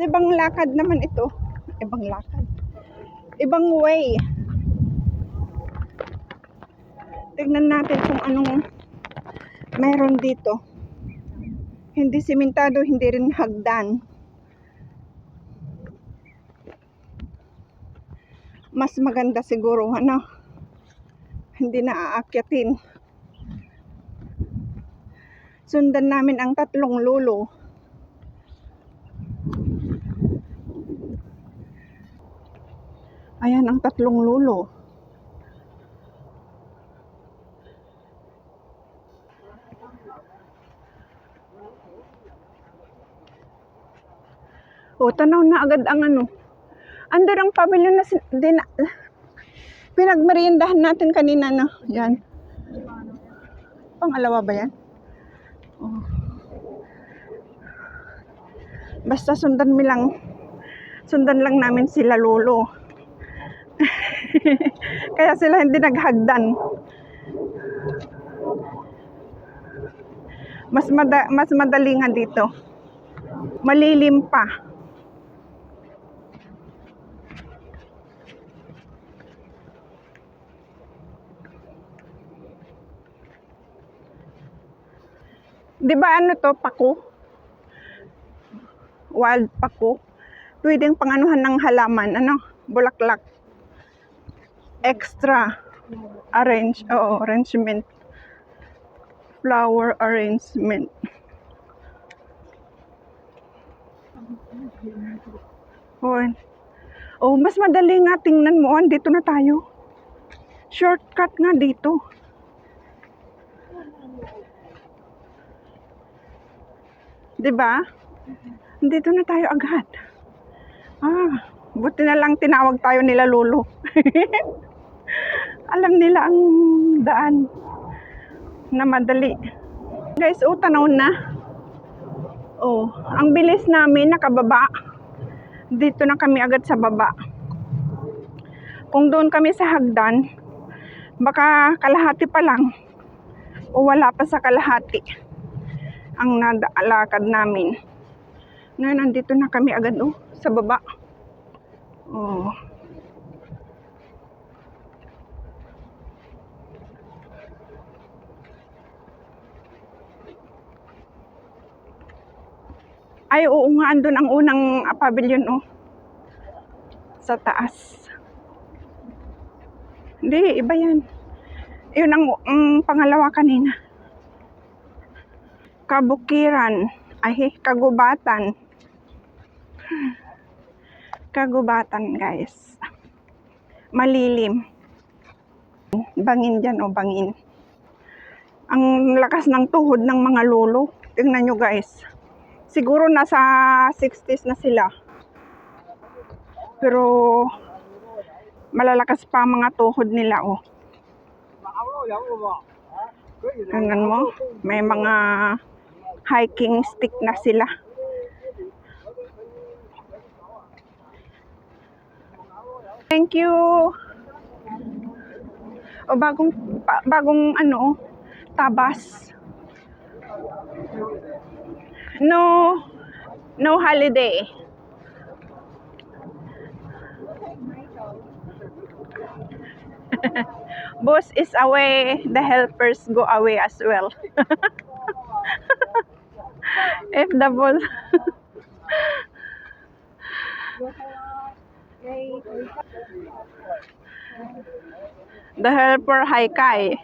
ibang lakad naman ito. Ibang lakad. Ibang way. Tignan natin kung anong meron dito. Hindi simentado, hindi rin hagdan. Mas maganda siguro, ano? Hindi na aakyatin. Sundan namin ang 3 lolo. Ayan ang 3 lolo. O, tanaw na agad ang ano. Andun ang pavilion na pinagmeriendahan natin kanina, no? Yan. Pangalawa ba yan? Oh. Basta sundan lang namin sila lolo. Kaya sila hindi naghagdan. Mas madali nga dito. Malilim pa. Di ba ano to, pako? Wild pako. Pwedeng panganuhan ng halaman, ano? Bulaklak. Extra arrangement. Flower arrangement. Oh, mas madali nga, tingnan mo, dito na tayo. Shortcut nga dito. Diba? Dito na tayo agad. Buti na lang tinawag tayo nila lolo. Alam nila ang daan na madali. Guys, tanaw na. Ang bilis namin, nakababa. Dito na kami agad sa baba. Kung doon kami sa hagdan, baka kalahati pa lang o wala pa sa kalahati ang nadalakad namin. Ngayon, nandito na kami agad sa baba. Ay, oo nga, andun ang unang pavilion, sa taas. Hindi, iba yan. Yun ang pangalawa kanina. Kabukiran. Kagubatan. Kagubatan, guys. Malilim. Bangin dyan, bangin. Ang lakas ng tuhod ng mga lolo. Tingnan nyo, guys. Siguro nasa 60s na sila. Pero malalakas pa mga tuhod nila, Tingnan mo, may mga hiking stick na sila. Thank you. Bagong tabas. No holiday. Boss is away, the helpers go away as well. If the boss the helper haikai.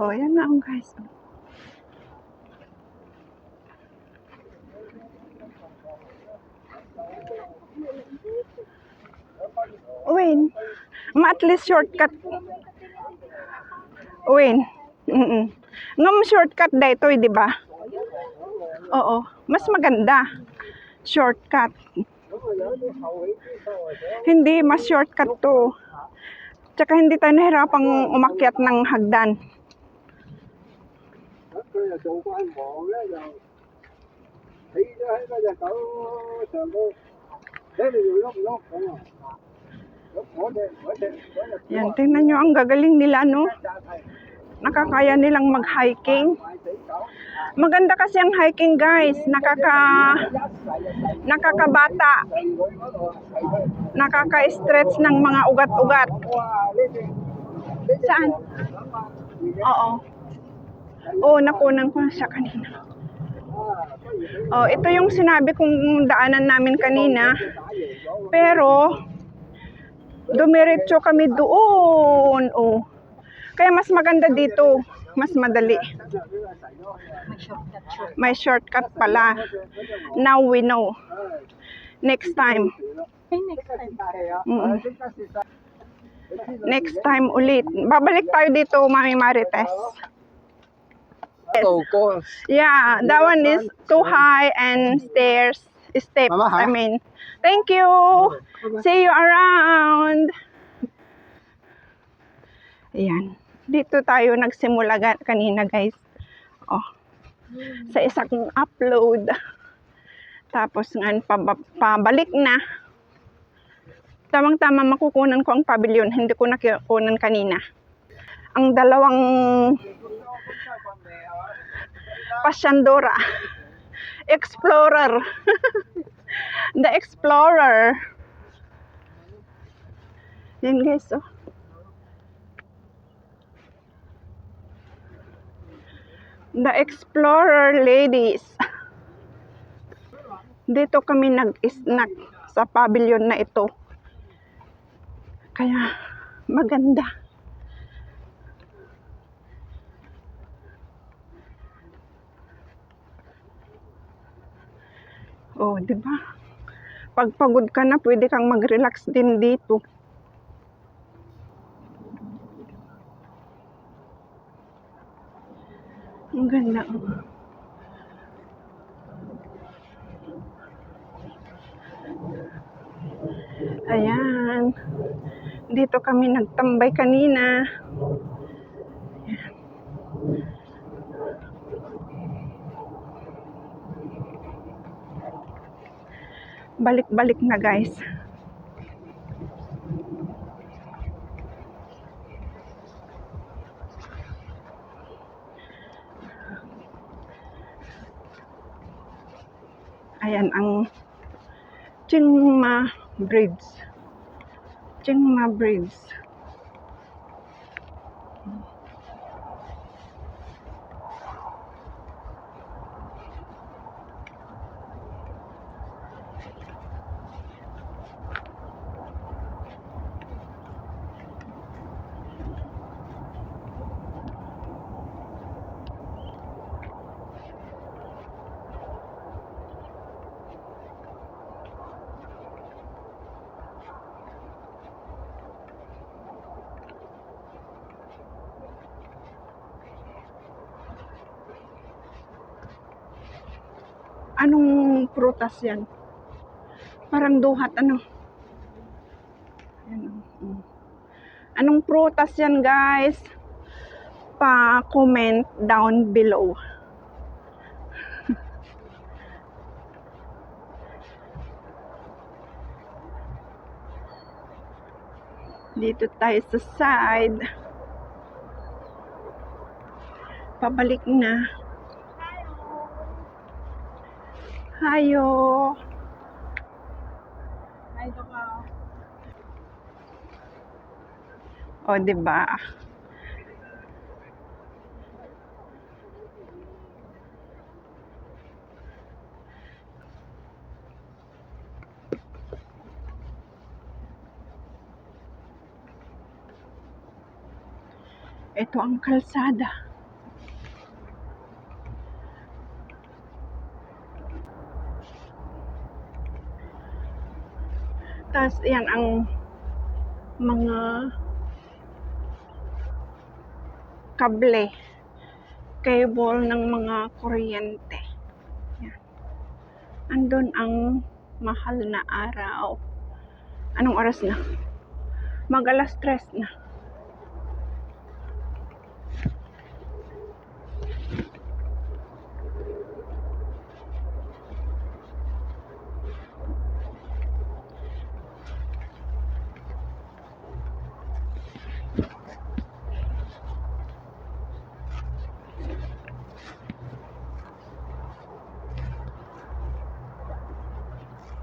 Yan na guys. Win. At least shortcut. Win. Ngam shortcut dito, di ba? Oo, mas maganda. Shortcut. Hindi, mas shortcut to. Tsaka hindi tayo nahirapang umakyat ng hagdan. Yan, tingnan nyo, ang gagaling nila, no? Nakakaya nilang mag-hiking. Maganda kasi ang hiking, guys. Nakakabata. Nakaka-stretch ng mga ugat-ugat. Saan? Oo. Oo, nakunan ko na siya kanina. Oh, ito yung sinabi kong daanan namin kanina. Pero, dumiretso kami doon. Oh. Kaya mas maganda dito. Mas madali. May shortcut pala. Now we know. Next time. Next time ulit. Babalik tayo dito, Mami Marites. Yeah, that one is too high and steps. I mean, thank you. See you around. Ayan. Dito tayo nagsimula kanina, guys. Oh. Sa isang upload. Tapos nga pabalik na. Tamang-tama makukunan ko ang pavilion. Hindi ko nakukunan kanina. Ang dalawang Pasyandora. Explorer. The Explorer. Yan, guys, oh. The Explorer, ladies. Dito kami nag-snack sa pavilion na ito. Kaya maganda. Oh, di ba? Pag pagod ka na, pwede kang mag-relax din dito. Ang ganda. Ayan. Dito kami nagtambay kanina. Ayan. Balik-balik na, guys. Ayan ang Chingma Bridge. Chingma Bridge. Anong prutas yan? Parang duhat, ano? Ayan, anong prutas yan, guys? Pa-comment down below. Dito tayo sa side. Pabalik na. Hayo. O, diba? Ito ang kalsada. Tapos, yan ang mga cable ng mga kuryente. Yan. Andun ang mahal na araw. Anong oras na? Mag-alas 3 na.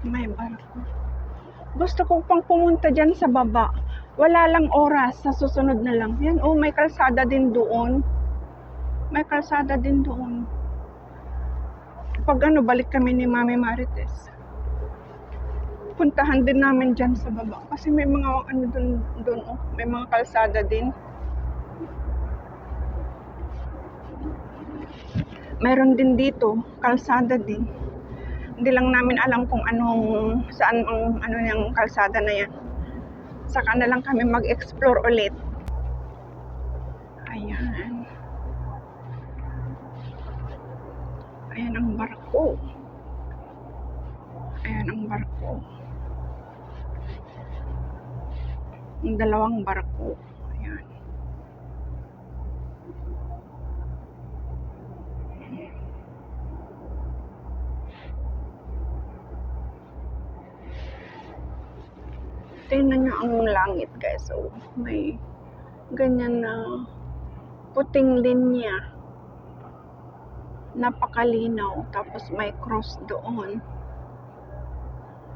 May barko. Gusto ko pang pumunta dyan sa baba. Wala lang oras, sa susunod na lang. Yan, oh, may kalsada din doon. May kalsada din doon. Pag ano, balik kami ni Mami Marites, puntahan din namin dyan sa baba. Kasi may mga ano doon, oh, may mga kalsada din. Meron din dito, kalsada din. Hindi lang namin alam kung saan ang yung kalsada na yan. Saka na lang kami mag-explore ulit. Ayan. Ayan ang barko. Ayan ang barko. Ang dalawang barko. Ayan. Tingnan nyo ang langit, guys. So, may ganyan na puting linya. Napakalinaw. Tapos may cross doon.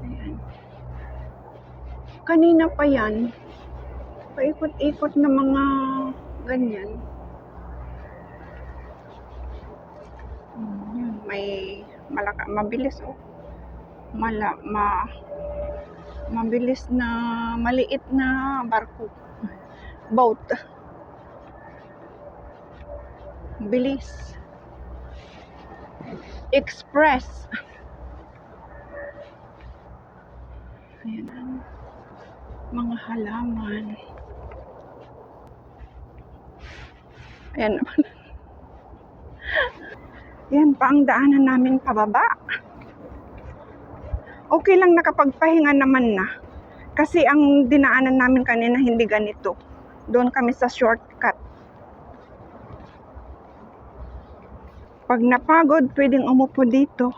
Ayan. Kanina pa yan. Paikot-ikot na mga ganyan. May mabilis, oh. Mabilis na maliit na barko. Boat. Bilis. Express. Ayan. Mga halaman. Ayan naman. Yan pa ang daanan namin pababa. Okay lang, nakapagpahinga naman na. Kasi ang dinaanan namin kanina hindi ganito. Doon kami sa shortcut. Pag napagod, pwedeng umupo dito.